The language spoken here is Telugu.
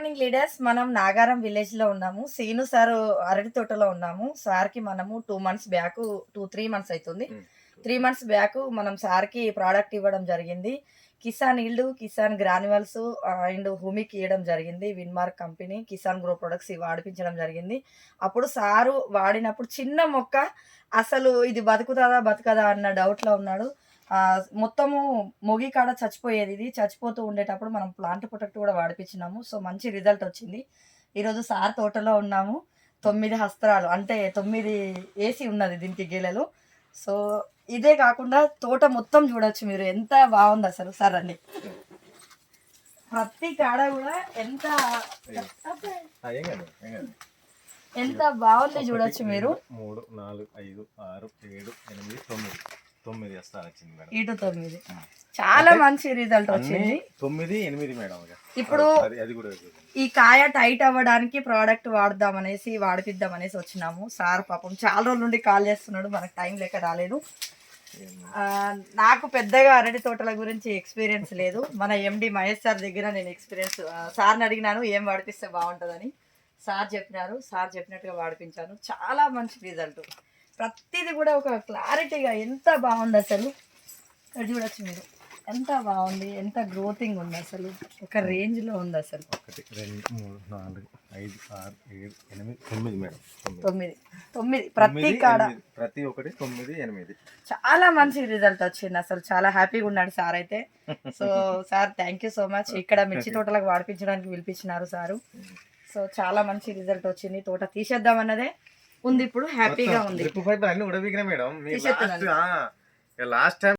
Morning leaders. మనం నాగారం విలేజ్ లో ఉన్నాము. సీను సార్ అరటి తోటలో ఉన్నాము. సార్ కి మనము 2 మంత్స్ బ్యాక్ 3 మంత్స్ అవుతుంది. 3 మంత్స్ బ్యాక్ మనం సార్ కి ప్రోడక్ట్ ఇవ్వడం జరిగింది. Kisan yield, Kisan granules and humic ఇవ్వడం జరిగింది. విన్మార్క్ కంపెనీ కిసాన్ గ్రో ప్రొడక్ట్స్ వాడిపించడం జరిగింది. అప్పుడు సారు వాడినప్పుడు చిన్న మొక్క అసలు ఇది బతుకుతుందా బతకదా అన్న డౌట్ లో ఉన్నాడు. మొత్తము మొగి కాడ చచ్చిపోయేది. ఇది చచ్చిపోతూ ఉండేటప్పుడు మనం ప్లాంట్ ప్రొటెక్ట్ కూడా వాడిపించినాము. సో మంచి రిజల్ట్ వచ్చింది. ఈరోజు సార్ తోటలో ఉన్నాము. 9 హస్త్రాలు అంటే 9 ఏసి ఉన్నది దీనికి గెలలు. సో ఇదే కాకుండా తోట మొత్తం చూడొచ్చు మీరు, ఎంత బాగుంది అసలు. సార్ అండి ప్రతి కాడ కూడా ఎంత ఎంత బాగుంది చూడొచ్చు మీరు. 3 4 5 6 7 8 9 9 వస్తారు వచ్చింది మేడం. ఇటు 9 చాలా మంచి రిజల్ట్ వచ్చింది. 9 8 మేడం. ఇప్పుడు అది కూడా ఈ కాయ టైట్ అవ్వడానికి ప్రోడక్ట్ వాడిపిద్దామనేసి వచ్చినాము. సార్ పాపం చాలా రోజుల నుండి కాల్ చేస్తున్నాడు, మనకు టైం లేక రాలేదు. నాకు పెద్దగా అరటి తోటల గురించి ఎక్స్పీరియన్స్ లేదు. మన ఎండి మహేష్ సార్ దగ్గర నేను సార్ని అడిగినాను ఏం వాడిపిస్తే బాగుంటుందని. సార్ చెప్పినారు, సార్ చెప్పినట్టుగా వాడిపించాను. చాలా మంచి రిజల్ట్. ప్రతిదీ కూడా ఒక క్లారిటీగా ఎంత బాగుంది అసలు. ఇక్కడ చూడొచ్చు మీరు, ఎంత బాగుంది, ఎంత గ్రోతింగ్ ఉంది అసలు, ఒక రేంజ్ లో ఉంది అసలు. 1 2 3 4 5 6 7 8 9 మేడం. 9 ప్రతి కాడ ప్రతి ఒక్కటి 9 8 చాలా మంచి రిజల్ట్ వచ్చింది అసలు. చాలా హ్యాపీగా ఉన్నాడు సార్ అయితే. So sir thank you so much. ఇక్కడ మిర్చి తోటలకు వాడిపించడానికి పిలిపించినారు సారు. సో చాలా మంచి రిజల్ట్ వచ్చింది. తోట తీసేద్దాం అన్నదే ఉంది, ఇప్పుడు హ్యాపీగా ఉంది. అన్ని ఉడబిగిన మేడం. తీసేస్తున్నాను. Last time